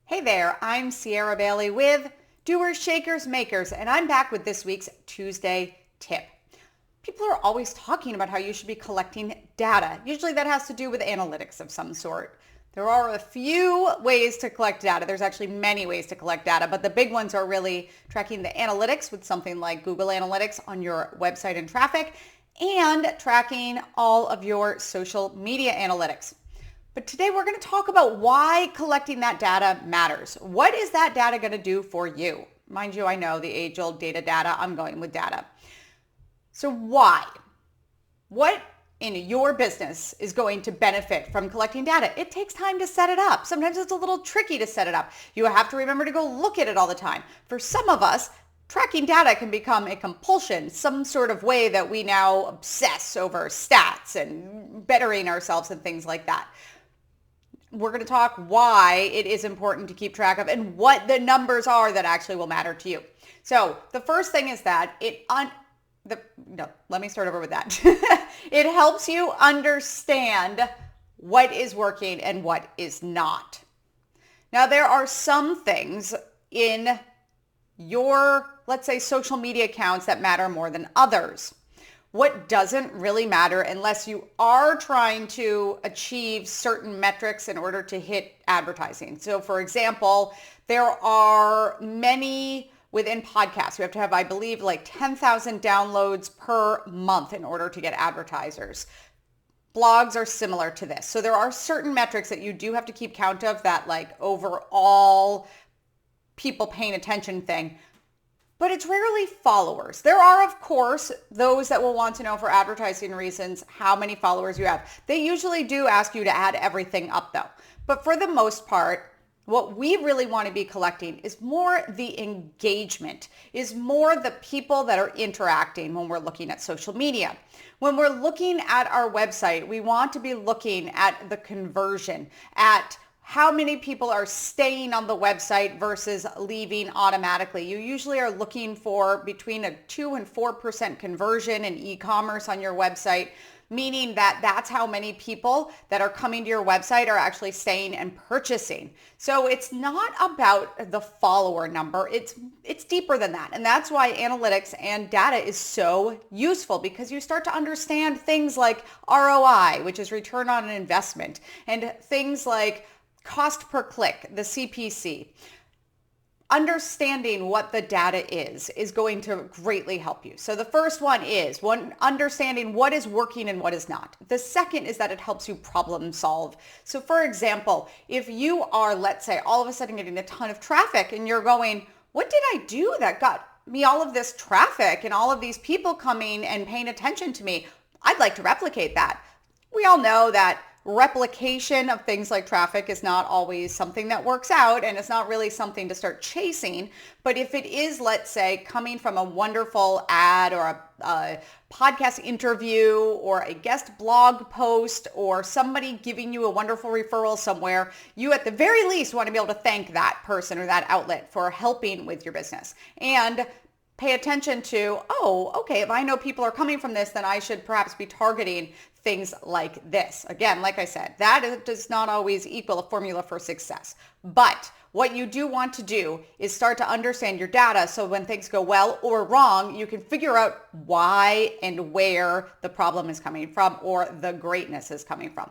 Hey there, I'm Sierra Bailey with Doers, Shakers, Makers, and I'm back with this week's Tuesday tip. People are always talking about how you should be collecting data. Usually that has to do with analytics of some sort. There are a few ways to collect data. There's actually many ways to collect data, but the big ones are really tracking the analytics with something like Google Analytics on your website and traffic, and tracking all of your social media analytics. But today we're going to talk about why collecting that data matters. What is that data going to do for you? Mind you, I know the age-old data. I'm going with data. So why? What in your business is going to benefit from collecting data? It takes time to set it up. Sometimes it's a little tricky to set it up. You have to remember to go look at it all the time. For some of us, tracking data can become a compulsion, some sort of way that we now obsess over stats and bettering ourselves and things like that. We're going to talk why it is important to keep track of and what the numbers are that actually will matter to you. So the first thing is that let me start over with that. It helps you understand what is working and what is not. Now, there are some things in your, let's say, social media accounts that matter more than others. What doesn't really matter unless you are trying to achieve certain metrics in order to hit advertising. So for example, there are many within podcasts. You have to have, I believe, like 10,000 downloads per month in order to get advertisers. Blogs are similar to this. So there are certain metrics that you do have to keep count of, that like overall people paying attention thing. But it's rarely followers. There are, of course, those that will want to know for advertising reasons how many followers you have. They usually do ask you to add everything up though. But for the most part, what we really want to be collecting is more the engagement, is more the people that are interacting when we're looking at social media. When we're looking at our website, we want to be looking at the conversion, at how many people are staying on the website versus leaving automatically. You usually are looking for between a 2 and 4% conversion in e-commerce on your website, meaning that that's how many people that are coming to your website are actually staying and purchasing. So it's not about the follower number. It's deeper than that. And that's why analytics and data is so useful, because you start to understand things like ROI, which is return on an investment, and things like cost per click, the CPC. Understanding what the data is going to greatly help you. So the first one is understanding what is working and what is not. The second is that it helps you problem solve. So for example, if you are, let's say, all of a sudden getting a ton of traffic and you're going, what did I do that got me all of this traffic and all of these people coming and paying attention to me? I'd like to replicate that. We all know that replication of things like traffic is not always something that works out, and it's not really something to start chasing. But if it is, let's say, coming from a wonderful ad or a podcast interview or a guest blog post or somebody giving you a wonderful referral somewhere, you at the very least want to be able to thank that person or that outlet for helping with your business. And pay attention to, oh, okay, if I know people are coming from this, then I should perhaps be targeting things like this. Again, like I said, that does not always equal a formula for success. But what you do want to do is start to understand your data, so when things go well or wrong, you can figure out why and where the problem is coming from or the greatness is coming from.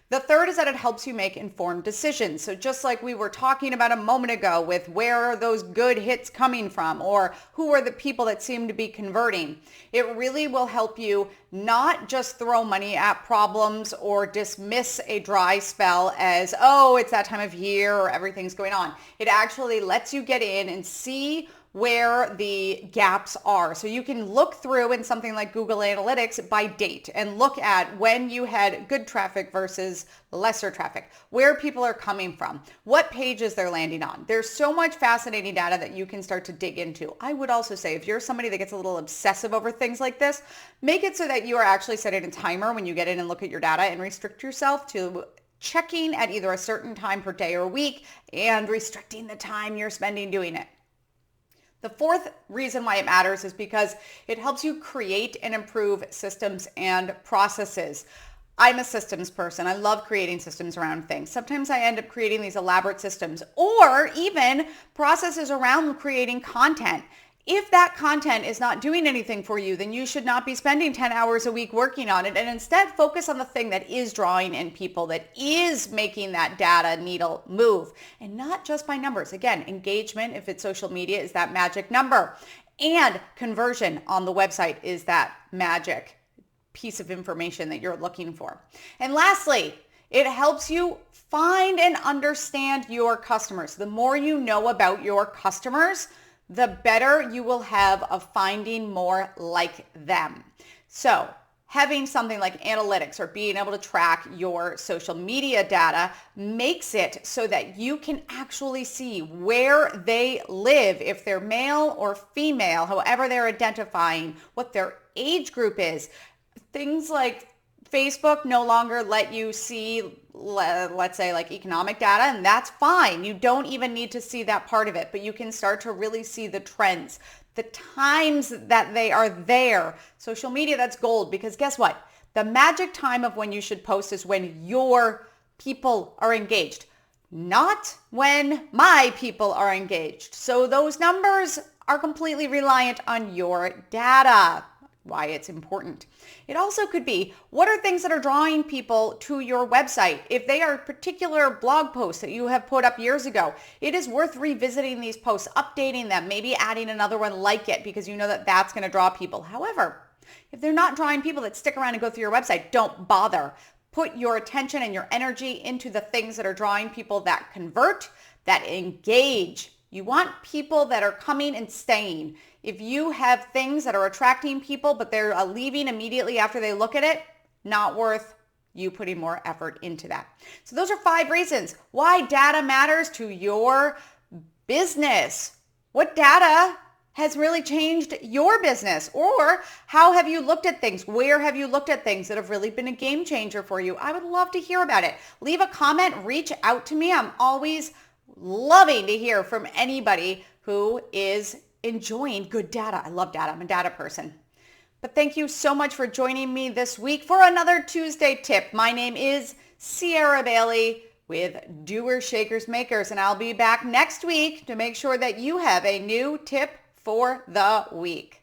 The third is that it helps you make informed decisions. So just like we were talking about a moment ago with where are those good hits coming from, or who are the people that seem to be converting, it really will help you not just throw money at problems or dismiss a dry spell as, oh, it's that time of year or everything's going on. It actually lets you get in and see where the gaps are. So you can look through in something like Google Analytics by date and look at when you had good traffic versus lesser traffic, where people are coming from, what pages they're landing on. There's so much fascinating data that you can start to dig into. I would also say if you're somebody that gets a little obsessive over things like this, make it so that you are actually setting a timer when you get in and look at your data, and restrict yourself to checking at either a certain time per day or week and restricting the time you're spending doing it. The fourth reason why it matters is because it helps you create and improve systems and processes. I'm a systems person. I love creating systems around things. Sometimes I end up creating these elaborate systems or even processes around creating content. If that content is not doing anything for you, then you should not be spending 10 hours a week working on it, and instead focus on the thing that is drawing in people, that is making that data needle move, and not just by numbers. Again, engagement, if it's social media, is that magic number, and conversion on the website is that magic piece of information that you're looking for. And lastly, it helps you find and understand your customers. The more you know about your customers, the better you will have of finding more like them. So having something like analytics or being able to track your social media data makes it so that you can actually see where they live, if they're male or female, however they're identifying, what their age group is. Things like Facebook no longer let you see, let's say, like economic data, and that's fine. You don't even need to see that part of it, but you can start to really see the trends, the times that they are there. Social media, that's gold, because guess what? The magic time of when you should post is when your people are engaged, not when my people are engaged. So those numbers are completely reliant on your data. Why it's important. It also could be, what are things that are drawing people to your website? If they are particular blog posts that you have put up years ago, it is worth revisiting these posts, updating them, maybe adding another one like it, because you know that that's going to draw people. However, if they're not drawing people that stick around and go through your website, don't bother. Put your attention and your energy into the things that are drawing people that convert, that engage. You want people that are coming and staying. If you have things that are attracting people, but they're leaving immediately after they look at it, not worth you putting more effort into that. So those are 5 reasons why data matters to your business. What data has really changed your business? Or how have you looked at things? Where have you looked at things that have really been a game changer for you? I would love to hear about it. Leave a comment, reach out to me. I'm always loving to hear from anybody who is enjoying good data. I love data. I'm a data person. But thank you so much for joining me this week for another Tuesday tip. My name is Sierra Bailey with Doers, Shakers, Makers, and I'll be back next week to make sure that you have a new tip for the week.